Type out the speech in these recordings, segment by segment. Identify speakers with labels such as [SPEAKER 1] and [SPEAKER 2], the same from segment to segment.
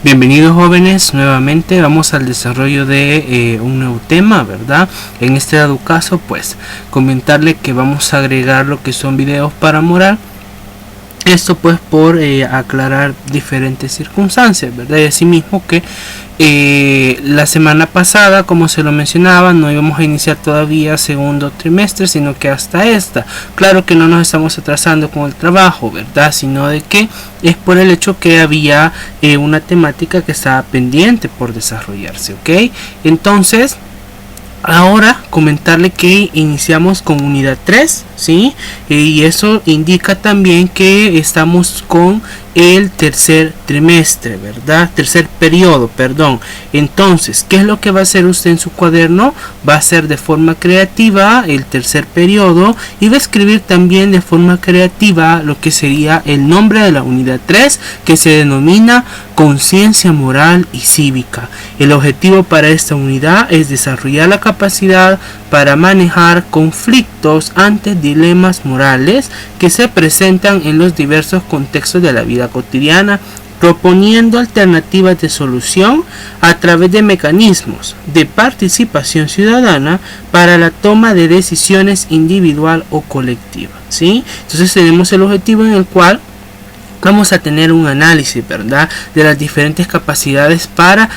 [SPEAKER 1] Bienvenidos jóvenes, nuevamente vamos al desarrollo de un nuevo tema, ¿verdad? En este dado caso, pues, comentarle que vamos a agregar lo que son videos para moral. Esto pues por aclarar diferentes circunstancias, ¿verdad? Y asimismo que la semana pasada, como se lo mencionaba, no íbamos a iniciar todavía segundo trimestre, sino que hasta esta. Claro que no nos estamos atrasando con el trabajo, ¿verdad? Sino de que es por el hecho que había una temática que estaba pendiente por desarrollarse, ¿ok? Entonces, ahora comentarle que iniciamos con unidad 3, ¿sí? Y eso indica también que estamos con el tercer trimestre, ¿verdad? Tercer periodo, perdón. Entonces, ¿qué es lo que va a hacer usted en su cuaderno? Va a hacer de forma creativa el tercer periodo y va a escribir también de forma creativa lo que sería el nombre de la unidad 3, que se denomina conciencia moral y cívica. El objetivo para esta unidad es desarrollar la capacidad para manejar conflictos ante dilemas morales que se presentan en los diversos contextos de la vida cotidiana, proponiendo alternativas de solución a través de mecanismos de participación ciudadana para la toma de decisiones individual o colectiva, ¿sí? Entonces tenemos el objetivo en el cual vamos a tener un análisis, ¿verdad?, de las diferentes capacidades para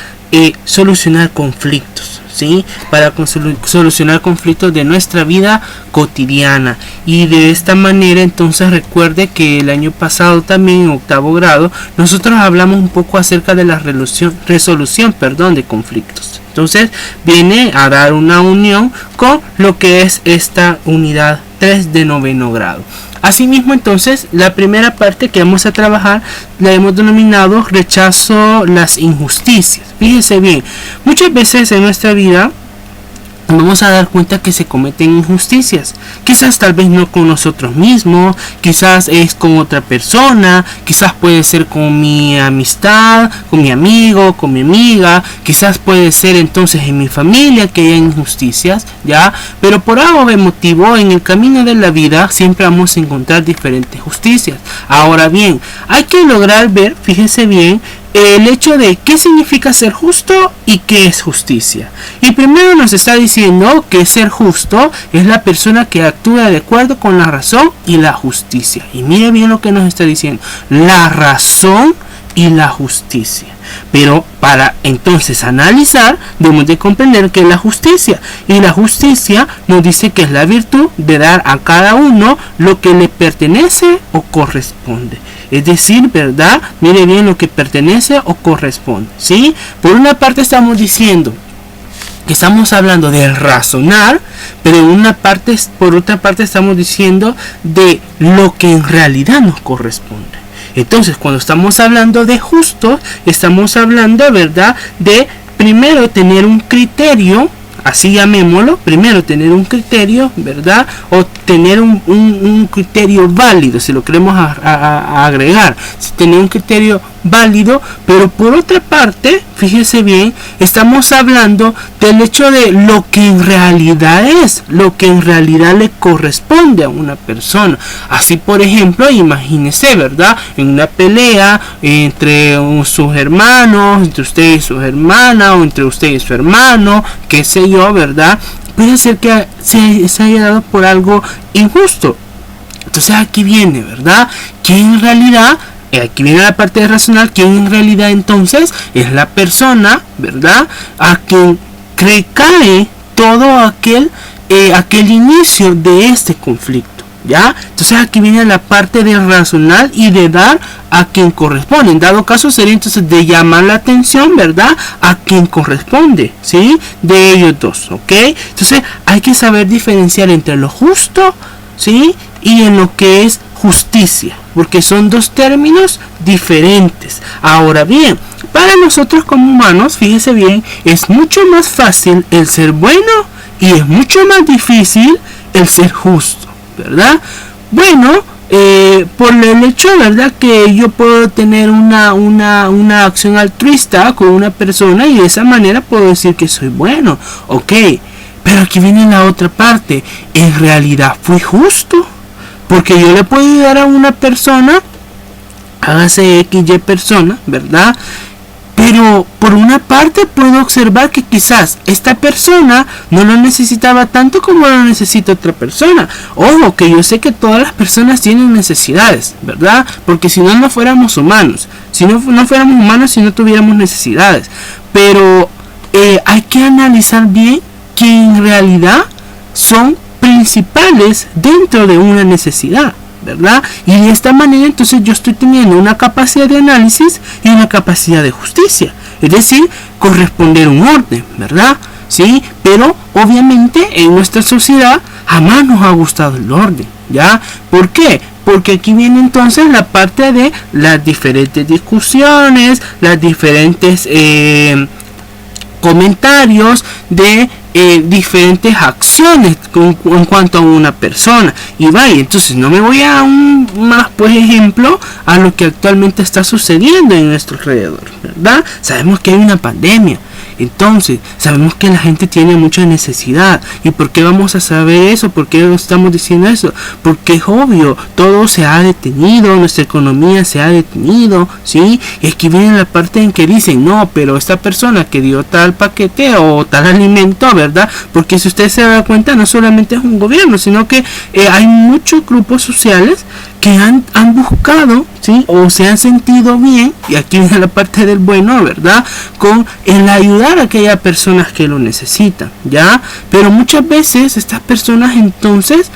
[SPEAKER 1] solucionar conflictos, ¿sí? Para solucionar conflictos de nuestra vida cotidiana. Y de esta manera, entonces, recuerde que el año pasado también en octavo grado nosotros hablamos un poco acerca de la resolución de conflictos. Entonces viene a dar una unión con lo que es esta unidad 3 de noveno grado. Asimismo, entonces, la primera parte que vamos a trabajar la hemos denominado rechazo las injusticias. Fíjense bien, muchas veces en nuestra vida vamos a dar cuenta que se cometen injusticias. Quizás tal vez no con nosotros mismos, quizás es con otra persona, quizás puede ser con mi amistad, con mi amigo, con mi amiga, quizás puede ser entonces en mi familia que haya injusticias, ¿ya? Pero por algo de motivo en el camino de la vida siempre vamos a encontrar diferentes justicias. Ahora bien, hay que lograr ver, fíjense bien, el hecho de qué significa ser justo y qué es justicia. Y primero nos está diciendo que ser justo es la persona que actúa de acuerdo con la razón y la justicia. Y mire bien lo que nos está diciendo: la razón y la justicia. Pero para entonces analizar, debemos de comprender que es la justicia. Y la justicia nos dice que es la virtud de dar a cada uno lo que le pertenece o corresponde. Es decir, ¿verdad? Mire bien lo que pertenece o corresponde, ¿sí? Por una parte estamos diciendo que estamos hablando de razonar, pero por otra parte estamos diciendo de lo que en realidad nos corresponde. Entonces, cuando estamos hablando de justo, estamos hablando, ¿verdad?, de primero tener un criterio, así llamémoslo, primero tener un criterio, ¿verdad?, o tener un criterio válido, si lo queremos agregar, tener un criterio válido. Pero por otra parte, fíjese bien, estamos hablando del hecho de lo que en realidad es, lo que en realidad le corresponde a una persona. Así, por ejemplo, imagínese, ¿verdad?, en una pelea entre sus hermanos, entre usted y su hermana, o entre usted y su hermano, qué sé yo, ¿verdad? Puede ser que se haya dado por algo injusto. Entonces aquí viene, ¿verdad?, que en realidad, aquí viene la parte de racional, que en realidad entonces es la persona, ¿verdad?, a quien recae todo aquel inicio de este conflicto, ¿ya? Entonces aquí viene la parte de racional y de dar a quien corresponde. En dado caso sería entonces de llamar la atención, ¿verdad?, a quien corresponde, ¿sí?, de ellos dos, ¿ok? Entonces hay que saber diferenciar entre lo justo, ¿sí?, y en lo que es justicia, porque son dos términos diferentes. Ahora bien, para nosotros como humanos, fíjense bien, es mucho más fácil el ser bueno y es mucho más difícil el ser justo, ¿verdad? Bueno, por el hecho, ¿verdad?, que yo puedo tener una acción altruista con una persona y de esa manera puedo decir que soy bueno, ok, pero aquí viene la otra parte: ¿en realidad fui justo? Porque yo le puedo ayudar a una persona, hágase XY persona, ¿verdad?, Pero por una parte puedo observar que quizás esta persona no lo necesitaba tanto como lo necesita otra persona. Ojo, que yo sé que todas las personas tienen necesidades, ¿verdad? Porque si no, no fuéramos humanos. Si no fuéramos humanos, si no tuviéramos necesidades. Pero hay que analizar bien que en realidad son principales dentro de una necesidad, ¿verdad? Y de esta manera entonces yo estoy teniendo una capacidad de análisis y una capacidad de justicia, es decir, corresponder un orden, ¿verdad? Sí, pero obviamente en nuestra sociedad jamás nos ha gustado el orden, ¿ya? ¿Por qué? Porque aquí viene entonces la parte de las diferentes discusiones, las diferentes comentarios de diferentes acciones en cuanto a una persona. Y vaya, entonces no me voy a un más, por ejemplo, a lo que actualmente está sucediendo en nuestro alrededor, ¿verdad? Sabemos que hay una pandemia. Entonces, sabemos que la gente tiene mucha necesidad. ¿Y por qué vamos a saber eso? ¿Por qué estamos diciendo eso? Porque es obvio, todo se ha detenido, nuestra economía se ha detenido, ¿sí? Y aquí viene la parte en que dicen, no, pero esta persona que dio tal paquete o tal alimento, ¿verdad? Porque si usted se da cuenta, no solamente es un gobierno, sino que hay muchos grupos sociales que han buscado, ¿sí? O se han sentido bien, y aquí viene la parte del bueno, ¿verdad? Con el ayudar a aquellas personas que lo necesitan, ¿ya? Pero muchas veces estas personas entonces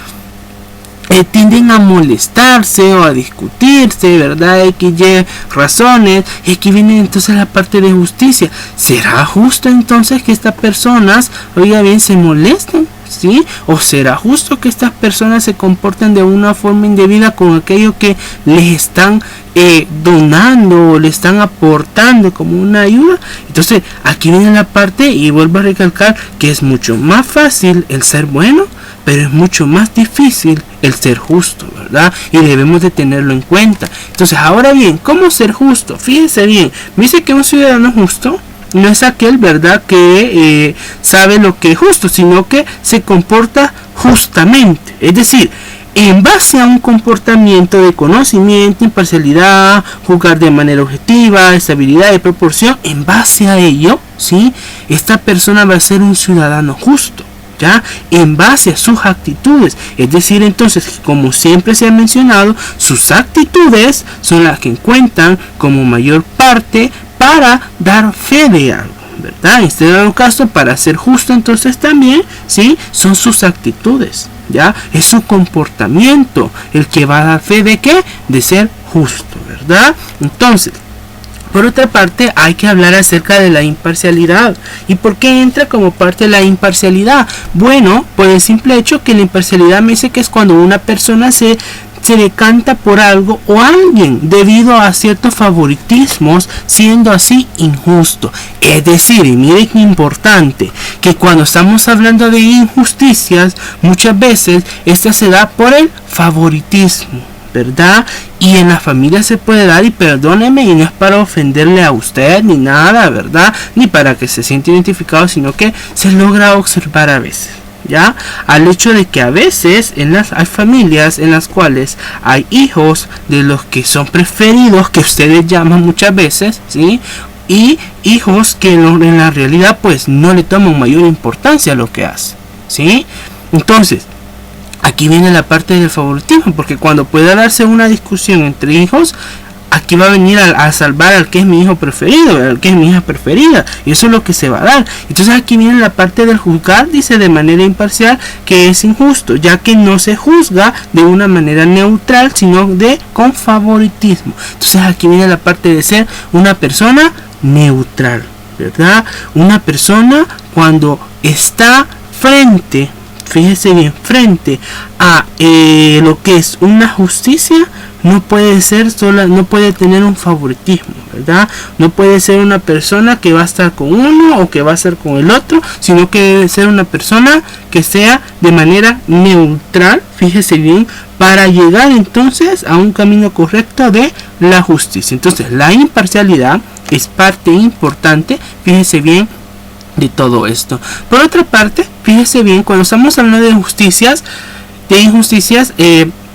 [SPEAKER 1] tienden a molestarse o a discutirse, ¿verdad? XY razones, y aquí viene entonces la parte de justicia. ¿Será justo entonces que estas personas, oiga bien, se molesten? ¿Sí? ¿O será justo que estas personas se comporten de una forma indebida con aquello que les están donando o le están aportando como una ayuda? Entonces aquí viene la parte, y vuelvo a recalcar que es mucho más fácil el ser bueno, pero es mucho más difícil el ser justo, ¿verdad? Y debemos de tenerlo en cuenta. Entonces, ahora bien, ¿cómo ser justo? Fíjense bien, me dice que un ciudadano justo no es aquel, ¿verdad?, que sabe lo que es justo, sino que se comporta justamente. Es decir, en base a un comportamiento de conocimiento, imparcialidad, juzgar de manera objetiva, estabilidad y proporción, en base a ello, ¿sí?, esta persona va a ser un ciudadano justo, ¿ya? En base a sus actitudes. Es decir, entonces, como siempre se ha mencionado, sus actitudes son las que cuentan como mayor parte para dar fe de algo, ¿verdad? En este dado caso, para ser justo, entonces también, ¿sí?, son sus actitudes, ¿ya? Es su comportamiento el que va a dar fe de ¿qué? De ser justo, ¿verdad? Entonces, por otra parte, hay que hablar acerca de la imparcialidad. ¿Y por qué entra como parte de la imparcialidad? Bueno, por el simple hecho que la imparcialidad me dice que es cuando una persona se decanta por algo o alguien debido a ciertos favoritismos, siendo así injusto. Es decir, y miren qué importante, que cuando estamos hablando de injusticias, muchas veces esta se da por el favoritismo, ¿verdad? Y en la familia se puede dar, y perdóneme, y no es para ofenderle a usted ni nada, ¿verdad? Ni para que se sienta identificado, sino que se logra observar a veces, ¿ya? Al hecho de que a veces hay familias en las cuales hay hijos de los que son preferidos, que ustedes llaman muchas veces, ¿sí?, y hijos que en la realidad pues no le toman mayor importancia a lo que hace, ¿sí? Entonces, aquí viene la parte del favoritismo, porque cuando pueda darse una discusión entre hijos, aquí va a venir a salvar al que es mi hijo preferido, al que es mi hija preferida, y eso es lo que se va a dar. Entonces aquí viene la parte del juzgar, dice de manera imparcial, que es injusto, ya que no se juzga de una manera neutral, sino con favoritismo. Entonces aquí viene la parte de ser una persona neutral, ¿verdad? Una persona cuando está frente, fíjese bien, frente a lo que es una justicia, no puede ser sola, no puede tener un favoritismo, ¿verdad? No puede ser una persona que va a estar con uno o que va a estar con el otro, sino que debe ser una persona que sea de manera neutral, fíjese bien, para llegar entonces a un camino correcto de la justicia. Entonces, la imparcialidad es parte importante, fíjese bien, de todo esto. Por otra parte, fíjese bien, cuando estamos hablando de injusticias,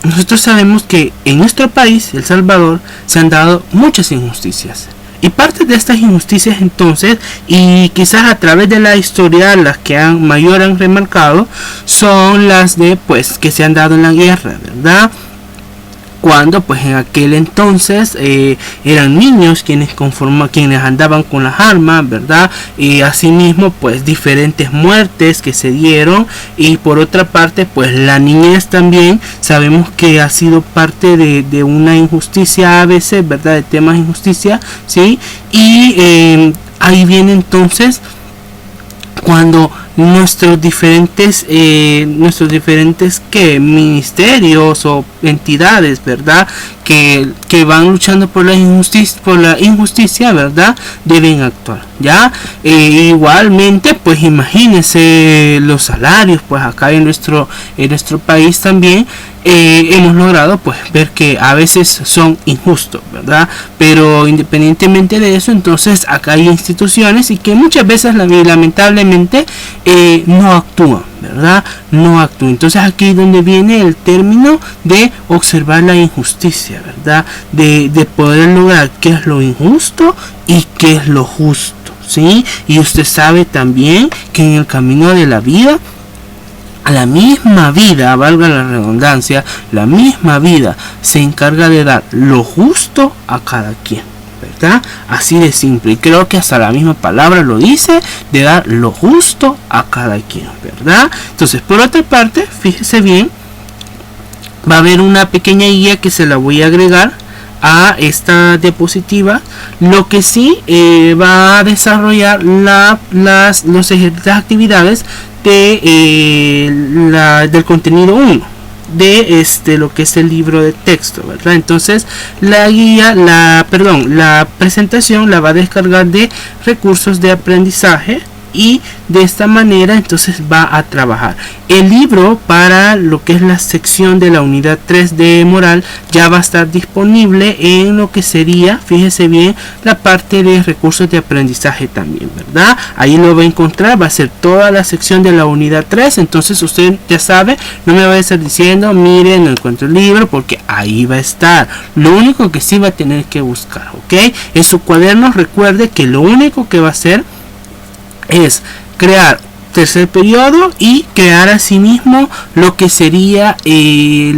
[SPEAKER 1] nosotros sabemos que en nuestro país, El Salvador, se han dado muchas injusticias. Y parte de estas injusticias entonces, y quizás a través de la historia las que mayor han remarcado, son las de pues que se han dado en la guerra, ¿verdad? Cuando pues en aquel entonces eran niños quienes andaban con las armas, ¿verdad? Y asimismo pues diferentes muertes que se dieron, y por otra parte pues la niñez también sabemos que ha sido parte de una injusticia a veces, ¿verdad? De temas de injusticia, ¿sí? Y ahí viene entonces cuando nuestros diferentes ministerios o entidades, ¿verdad? Que van luchando por la injusticia, ¿verdad? Deben actuar, ¿ya? Igualmente, pues imagínense los salarios, pues acá en nuestro país también hemos logrado pues ver que a veces son injustos, ¿verdad? Pero independientemente de eso, entonces acá hay instituciones y que muchas veces lamentablemente no actúan, ¿verdad? No actúan. Entonces aquí es donde viene el término de observar la injusticia, ¿verdad? De poder lograr qué es lo injusto y qué es lo justo, ¿sí? Y usted sabe también que en el camino de la vida, a la misma vida, valga la redundancia, la misma vida se encarga de dar lo justo a cada quien, ¿verdad? Así de simple, y creo que hasta la misma palabra lo dice, de dar lo justo a cada quien, ¿verdad? Entonces, por otra parte, fíjese bien, va a haber una pequeña guía que se la voy a agregar a esta diapositiva, lo que sí va a desarrollar las actividades del contenido 1 de lo que es el libro de texto, ¿verdad? Entonces la guía, la presentación la va a descargar de recursos de aprendizaje, y de esta manera entonces va a trabajar. El libro para lo que es la sección de la unidad 3 de moral ya va a estar disponible en lo que sería, fíjese bien, la parte de recursos de aprendizaje también, ¿verdad? Ahí lo va a encontrar, va a ser toda la sección de la unidad 3. Entonces usted ya sabe, no me va a estar diciendo, mire, no encuentro el libro, porque ahí va a estar. Lo único que sí va a tener que buscar, ¿ok? En su cuaderno recuerde que lo único que va a hacer es crear tercer periodo y crear asimismo lo que sería el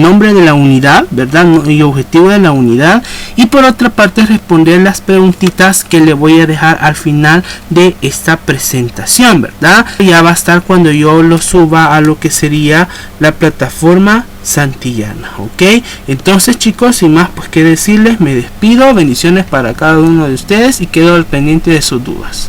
[SPEAKER 1] nombre de la unidad, ¿verdad? Y objetivo de la unidad, y por otra parte responder las preguntitas que le voy a dejar al final de esta presentación, ¿verdad? Ya va a estar cuando yo lo suba a lo que sería la plataforma Santillana, ¿ok? Entonces, chicos, sin más pues que decirles, me despido. Bendiciones para cada uno de ustedes y quedo al pendiente de sus dudas.